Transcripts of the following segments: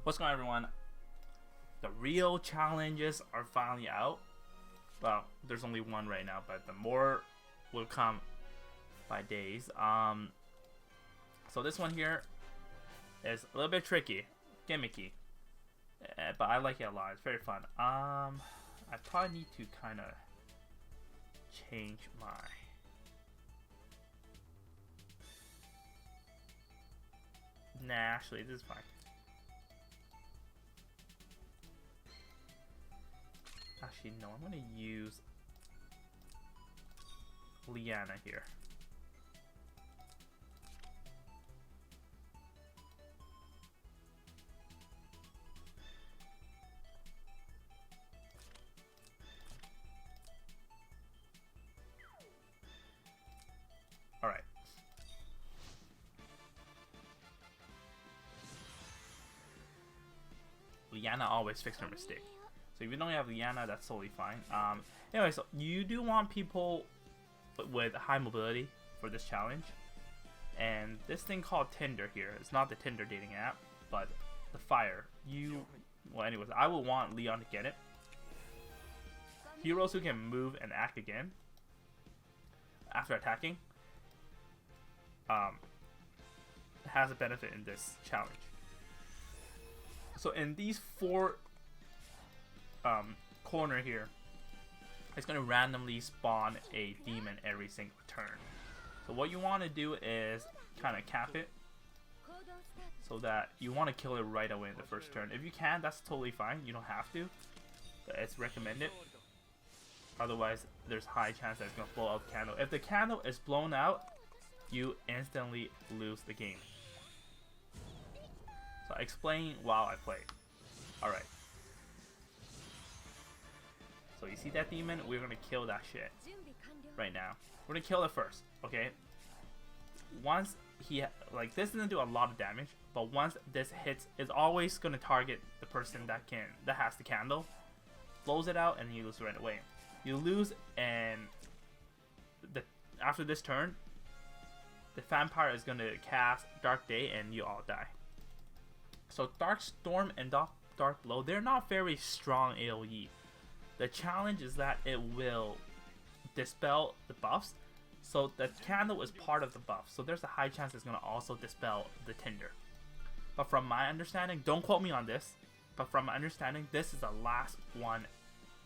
What's going on, everyone? The real challenges are finally out. Well, there's only one right now, but the more will come by days. So this one here is a little bit tricky, gimmicky, but I like it a lot. It's very fun. I probably need to kind of change my. Nah, actually, this is fine. Actually, no, I'm gonna use Liana here. Alright. Liana always fixed her mistake. So if you don't have Liana, that's totally fine. Anyway, so you do want people with high mobility for this challenge. And this thing called Tinder here, it's not the Tinder dating app, but the Fire. Well anyways, I will want Leon to get it. Heroes who can move and act again after attacking has a benefit in this challenge. So in these four corner here, it's going to randomly spawn a demon every single turn. So what you want to do is kind of cap it so that you want to kill it right away in the first turn. If you can, that's totally fine. You don't have to, but it's recommended. Otherwise, there's high chance that it's going to blow out the candle. If the candle is blown out, you instantly lose the game. So I explain while I play. Alright. So you see that demon? We're gonna kill that shit right now. We're gonna kill it first, okay? Once this doesn't do a lot of damage, but once this hits, it's always gonna target the person that has the candle, blows it out, and you lose right away. You lose, and after this turn, the vampire is gonna cast Dark Day, and you all die. So Dark Storm and Dark Blow, they're not very strong AoE. The challenge is that it will dispel the buffs, so the candle is part of the buff, so there's a high chance it's going to also dispel the Tinder. But from my understanding, don't quote me on this, but from my understanding, this is the last one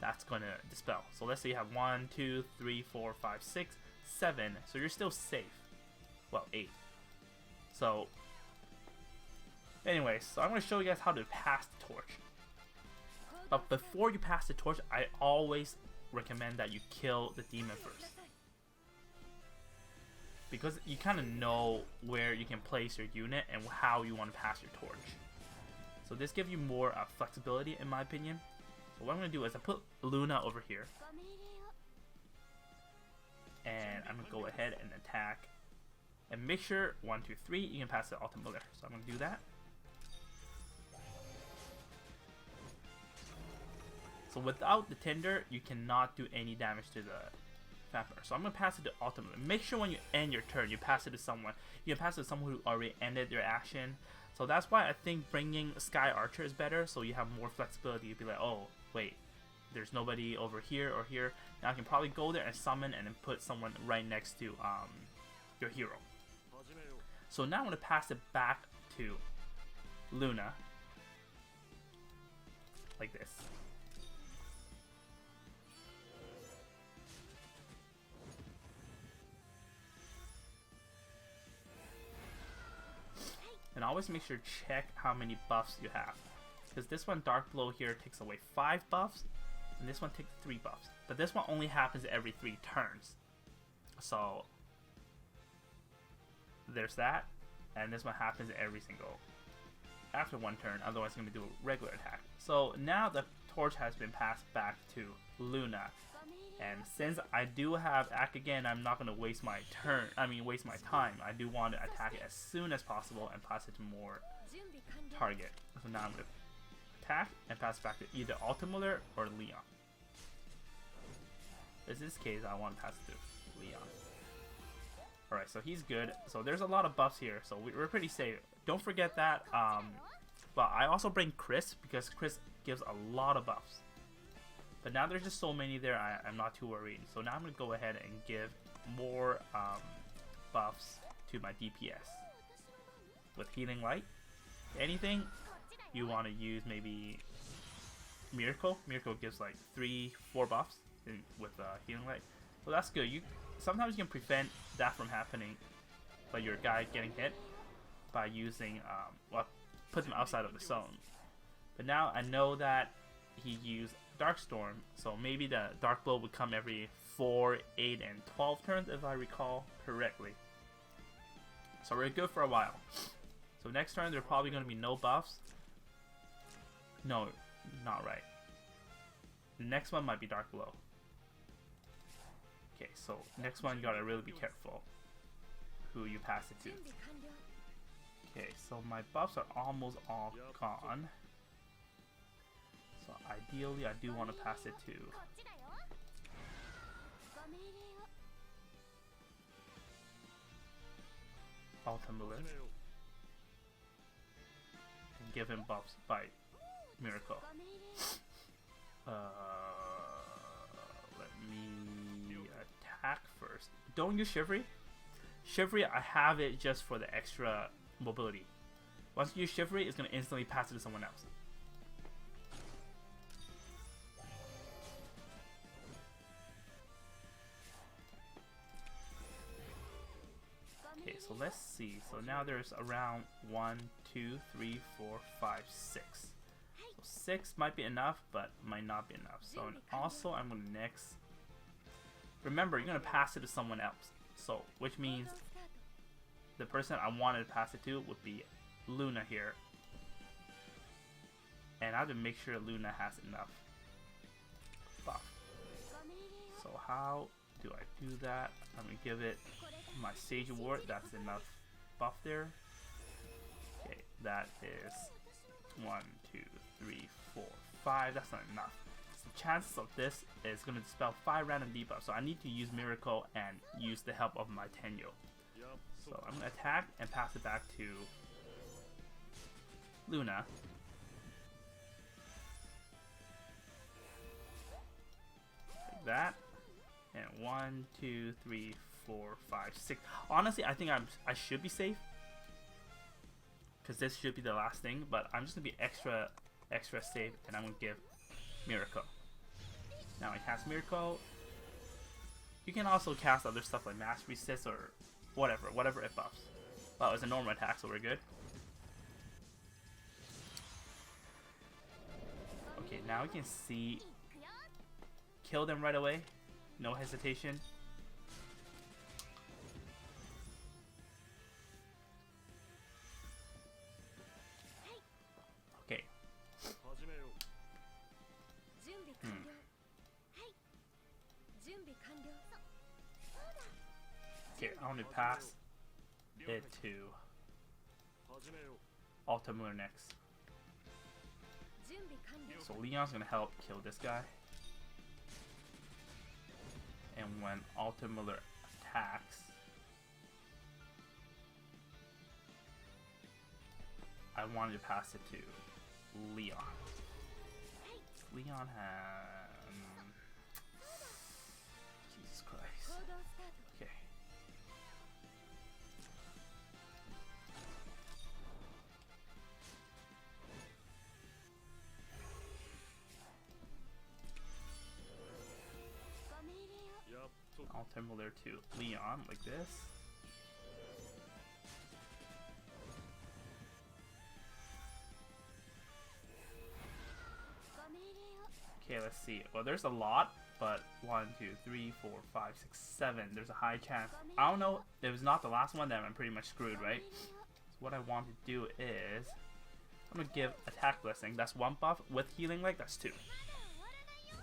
that's going to dispel. So let's say you have 1, 2, 3, 4, 5, 6, 7, so you're still safe. Well, 8. So anyways, so I'm going to show you guys how to pass the torch. But before you pass the torch, I always recommend that you kill the demon first, because you kind of know where you can place your unit and how you want to pass your torch. So this gives you more flexibility, in my opinion. So what I'm going to do is I put Luna over here, and I'm going to go ahead and attack, and make sure 1, 2, 3 you can pass the ultimate there. So I'm going to do that. So without the Tinder, you cannot do any damage to the vampire. So I'm going to pass it to ultimate. Make sure when you end your turn, you pass it to someone. You can pass it to someone who already ended their action. So that's why I think bringing Sky Archer is better, so you have more flexibility. You'd be like, oh, wait, there's nobody over here or here. Now I can probably go there and summon and then put someone right next to your hero. So now I'm going to pass it back to Luna. Like this. And always make sure to check how many buffs you have, because this one, Dark Blow here, takes away 5 buffs, and this one takes 3 buffs. But this one only happens every 3 turns. So there's that, and this one happens every single after 1 turn. Otherwise, it's going to do a regular attack. So now the torch has been passed back to Luna. And since I do have act again, I'm not going to waste my waste my time. I do want to attack it as soon as possible and pass it to more target. So now I'm going to attack and pass back to either Ultimuller or Leon. In this case, I want to pass it to Leon. Alright, so he's good. So there's a lot of buffs here, so we're pretty safe. Don't forget that But I also bring Chris because Chris gives a lot of buffs. But now there's just so many there, I'm not too worried. So now I'm going to go ahead and give more buffs to my DPS. With Healing Light, anything you want to use, maybe Miracle. Miracle gives like 3-4 buffs with Healing Light. So that's good. Sometimes you can prevent that from happening, like your guy getting hit, by using, put them outside of the zone. But now I know that he used Darkstorm, so maybe the Dark Blow would come every 4, 8, and 12 turns if I recall correctly. So we're good for a while. So next turn there are probably going to be no buffs. No, not right. The next one might be Dark Blow. Okay, so next one you gotta really be careful who you pass it to. Okay, so my buffs are almost all gone. So ideally I do want to pass it to Ultimate and give him buffs by Miracle. Let me attack first. Don't use Chivalry. Chivalry, I have it just for the extra mobility. Once you use Chivalry, it's going to instantly pass it to someone else. Okay, so let's see. So now there's around 1, 2, 3, 4, 5, 6. So 6 might be enough, but might not be enough. So and also I'm going to next... Remember, you're going to pass it to someone else. So, which means the person I wanted to pass it to would be Luna here. And I have to make sure Luna has enough buff. So how do I do that? I'm going to give it my Sage Award. That's enough buff there. Okay, that is 1, 2, 3, 4, 5. That's not enough. The chances of this is going to dispel 5 random debuffs, so I need to use Miracle and use the help of my Tenyo. So I'm going to attack and pass it back to Luna. Like that. And 1, 2, 3, 4, 5, 6. Honestly, I think I should be safe, because this should be the last thing, but I'm just going to be extra safe, and I'm going to give Miracle. Now I cast Miracle. You can also cast other stuff like Mass Resist or whatever it buffs. Well, it's a normal attack, so we're good. Okay, now we can see. Kill them right away. No hesitation. Okay. Okay, I want to pass it to Ultimate next. So Leon's gonna help kill this guy. And when Ultimate attacks, I wanted to pass it to Leon. Leon has... Jesus Christ. Okay. Ultimate to Leon like this. Okay, let's see. Well, there's a lot, but 1, 2, 3, 4, 5, 6, 7. There's a high chance. I don't know. If it's not the last one, then I'm pretty much screwed, right? So what I want to do is I'm gonna give Attack Blessing. That's 1 buff. With Healing Light, that's 2.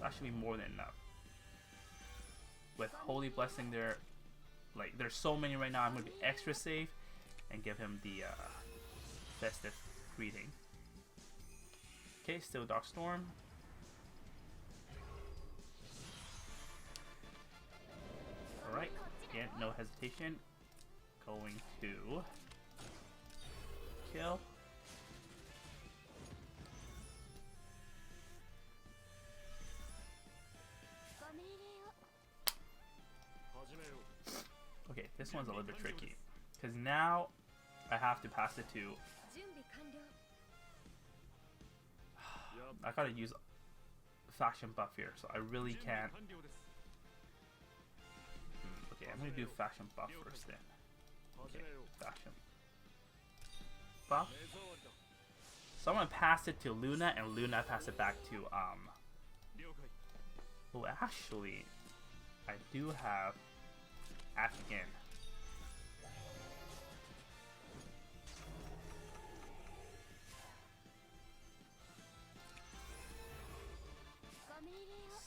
That should be more than enough. With Holy Blessing there, like there's so many right now, I'm gonna be extra safe and give him the Festive Greeting. Okay, still Dark Storm. Alright, again, no hesitation. Going to kill. Okay, this one's a little bit tricky. Because now I have to pass it to... I gotta use faction buff here, so I really can't... Okay, I'm gonna do faction buff first then. Okay, faction buff. So I'm gonna pass it to Luna, and Luna pass it back to oh, actually, I do have act again.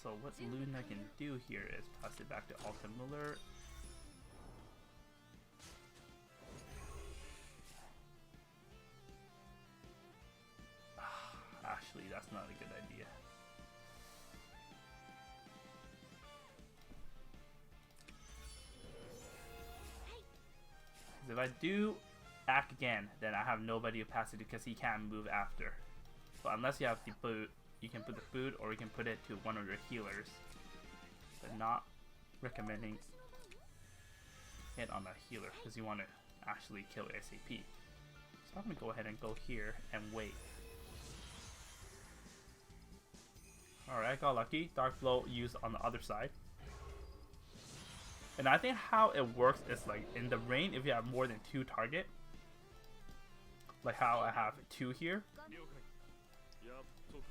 So what Luna can do here is pass it back to Alta Muller. Actually, that's not a good idea. If I do act again, then I have nobody to pass it to because he can't move after. So unless you have the boot, you can put the boot or you can put it to one of your healers. But not recommending it on a healer because you want to actually kill SAP. So I'm going to go ahead and go here and wait. Alright, I got lucky. Dark Blow used on the other side. And I think how it works is like in the rain, if you have more than 2 target, like how I have 2 here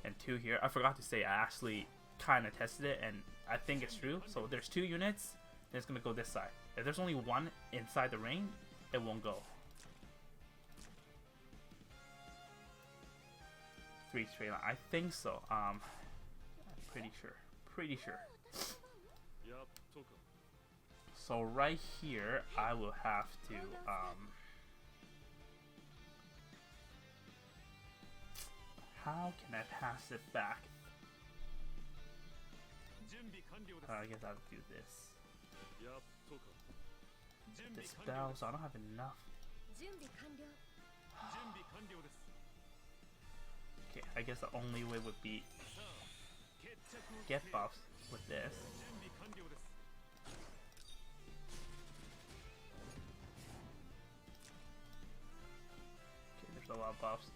and 2 here. I forgot to say I actually kind of tested it and I think it's true. So there's 2 units, then it's going to go this side. If there's only 1 inside the rain, it won't go. 3 straight line. I think so. I'm pretty sure. Pretty sure. So right here, I will have to how can I pass it back? I guess I'll do this. Dispel, so I don't have enough. Okay, I guess the only way would be get buffs with this. Okay, there's a lot of buffs.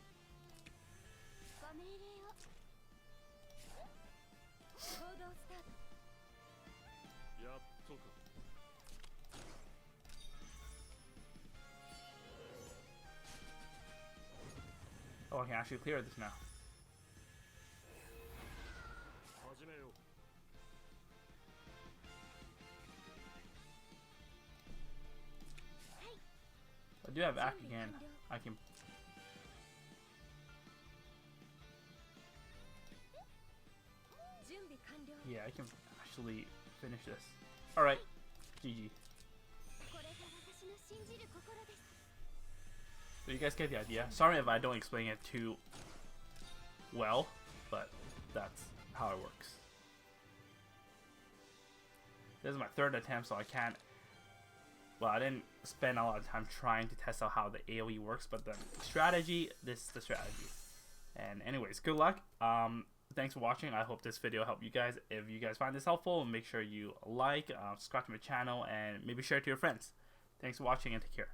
Oh, I can actually clear this now. I do have act again. I can. Yeah, I can actually finish this. Alright, GG. So you guys get the idea. Sorry if I don't explain it too well, but that's how it works. This is my 3rd attempt, so I can't. Well, I didn't spend a lot of time trying to test out how the AoE works, but the strategy, this is the strategy. And anyways, good luck. Thanks for watching. I hope this video helped you guys. If you guys find this helpful, make sure you like, subscribe to my channel, and maybe share it to your friends. Thanks for watching and take care.